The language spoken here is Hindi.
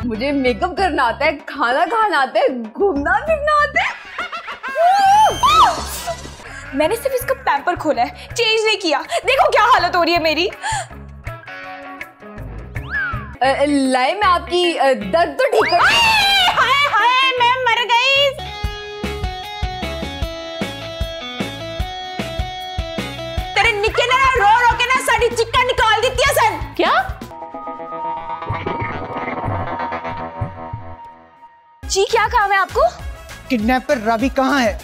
मुझे मेकअप करना आता है, खाना खाना आता है, घूमना फिरना आता है। मैंने सिर्फ इसका पैम्पर खोला है, चेंज नहीं किया। देखो क्या हालत हो रही है मेरी। लाई मैं आपकी दर्द तो ठीक कर। हाय हाय मैं मर गई। तेरे निक्के ने रो रो के ना सारी चिक्का निकाल दी थी सन। क्या? जी क्या काम है आपको? किडनैपर रवि कहाँ है?